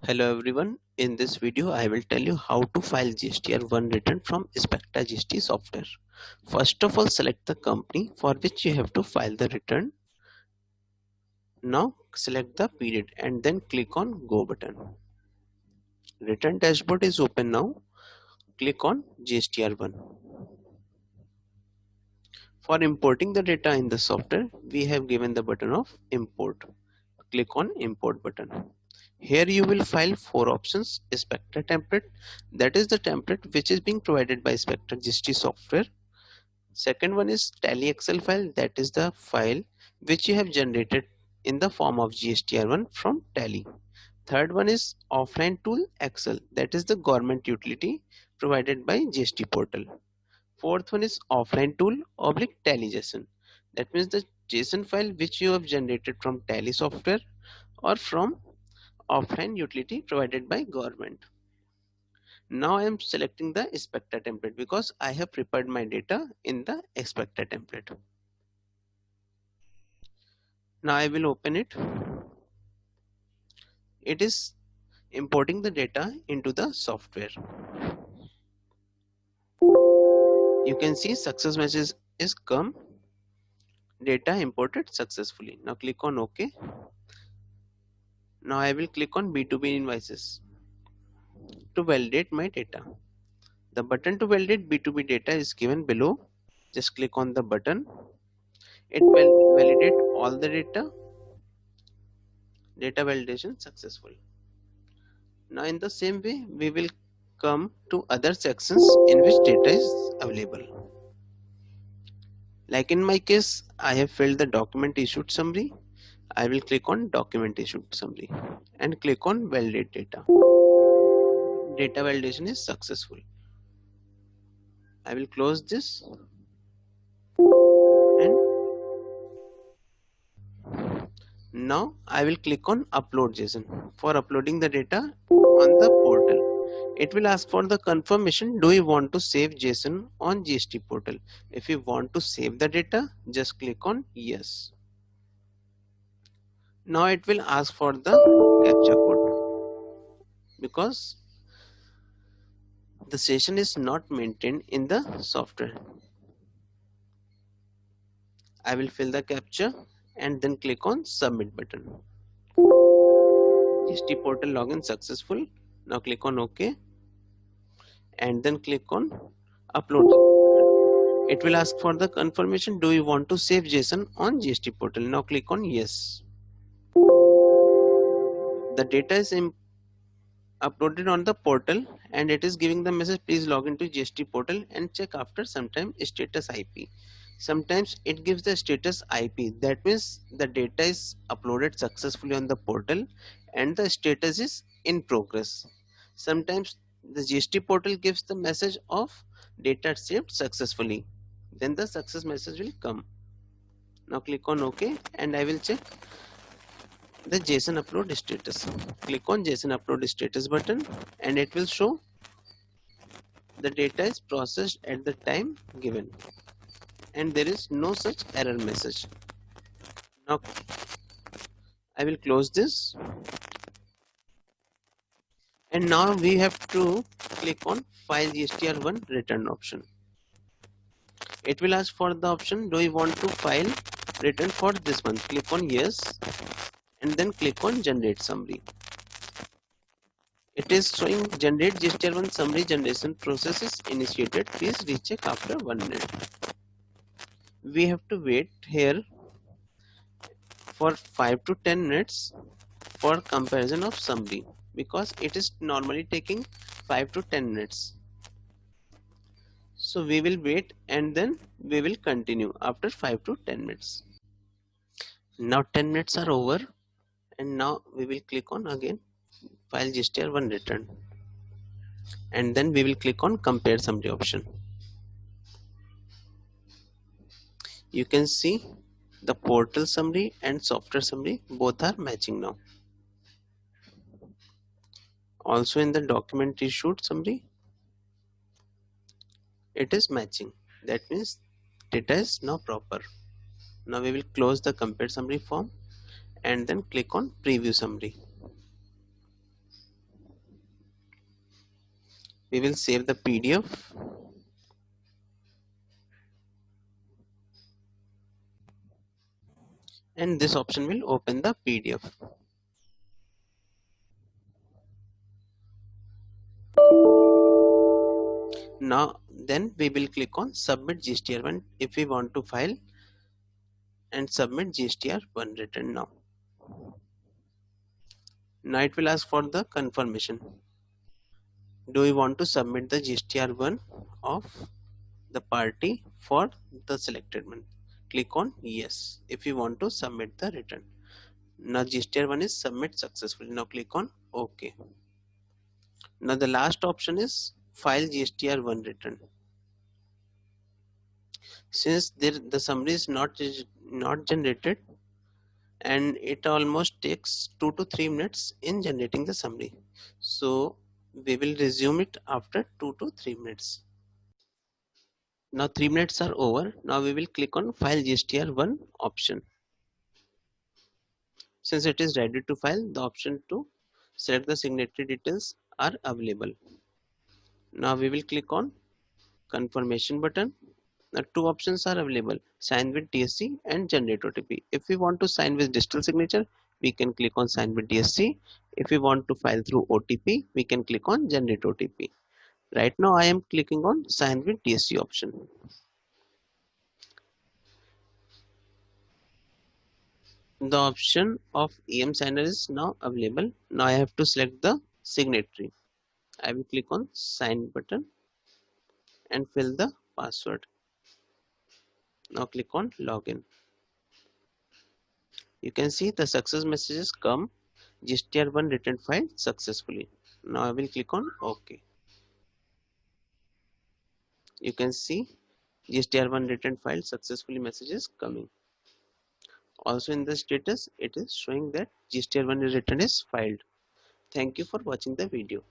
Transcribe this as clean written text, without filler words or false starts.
Hello everyone, in this video I will tell you how to file GSTR1 return from Spectra GST software. First of all, select the company for which you have to file the return. Now select the period and then click on Go button. Return dashboard is open now. Click on GSTR1. For importing the data in the software, we have given the button of Import. Click on Import button. Here you will find four options: Spectra template, that is the template which is being provided by Spectra GST software. Second one is Tally Excel file, that is the file which you have generated in the form of GSTR1 from Tally. Third one is Offline tool Excel, that is the government utility provided by GST portal. Fourth one is Offline tool oblique Tally JSON, that means the JSON file which you have generated from Tally software or from offline utility provided by government. Now I am selecting the Spectra template because I have prepared my data in the Spectra template. Now I will open it. It is importing the data into the software. You can see success message is come. Data imported successfully. Now click on OK. Now I will click on B2B invoices to validate my data. The button to validate B2B data is given below. Just click on the button. It will validate all the data validation successful. Now in the same way we will come to other sections in which data is available. Like in my case, I have filled the document issued summary. I will click on document issued summary and click on validate data. Data validation is successful. I will close this and now I will click on upload JSON for uploading the data on the portal. It will ask for the confirmation, do you want to save JSON on GST portal? If you want to save the data, just click on yes. Now it will ask for the captcha code because the session is not maintained in the software. I will fill the captcha and then click on submit button. GST portal login successful. Now click on OK and then click on upload. It will ask for the confirmation, do you want to save JSON on GST portal? Now click on yes. The data is uploaded on the portal and it is giving the message, please log into GST portal and check after some time status IP. Sometimes it gives the status IP, that means the data is uploaded successfully on the portal and the status is in progress. Sometimes the GST portal gives the message of data saved successfully, then the success message will come. Now click on OK and I will check the JSON upload status. Click on JSON upload status button and it will show the data is processed at the time given and there is no such error message. Now I will close this and now we have to click on file GSTR1 return option. It will ask for the option, do you want to file return for this month? Click on yes and then click on generate summary. It is showing generate GSTR1 summary generation process is initiated. Please recheck after 1 minute. We have to wait here for 5 to 10 minutes for comparison of summary because it is normally taking 5 to 10 minutes. So we will wait and then we will continue after 5 to 10 minutes. Now 10 minutes are over and now we will click on again file GSTR1 return and then we will click on compare summary option. You can see the portal summary and software summary both are matching now. Also in the document issued summary it is matching, that means data is now proper. Now we will close the compare summary form and then click on preview summary. We will save the PDF, and this option will open the PDF. Now then we will click on submit GSTR1 if we want to file and submit GSTR1 return now. Now it will ask for the confirmation. Do we want to submit the GSTR1 of the party for the selected one? Click on yes if you want to submit the return. Now GSTR1 is submit successfully. Now click on OK. Now the last option is file GSTR1 return. Since the summary is not generated, and it almost takes 2 to 3 minutes in generating the summary, so we will resume it after 2 to 3 minutes. Now 3 minutes are over. Now we will click on file GSTR1 option. Since it is ready to file, the option to select the signatory details are available. Now we will click on confirmation button. Now two options are available: sign with DSC and generate OTP. If we want to sign with digital signature, we can click on sign with DSC. If we want to file through OTP, we can click on generate OTP. Right now I am clicking on sign with DSC option. The option of EM signer is now available. Now I have to select the signatory. I will click on sign button and fill the password. Now click on login. You can see the success messages come. GSTR1 written file successfully. Now I will click on OK. You can see GSTR1 written file successfully messages coming. Also in the status, it is showing that GSTR1 written is filed. Thank you for watching the video.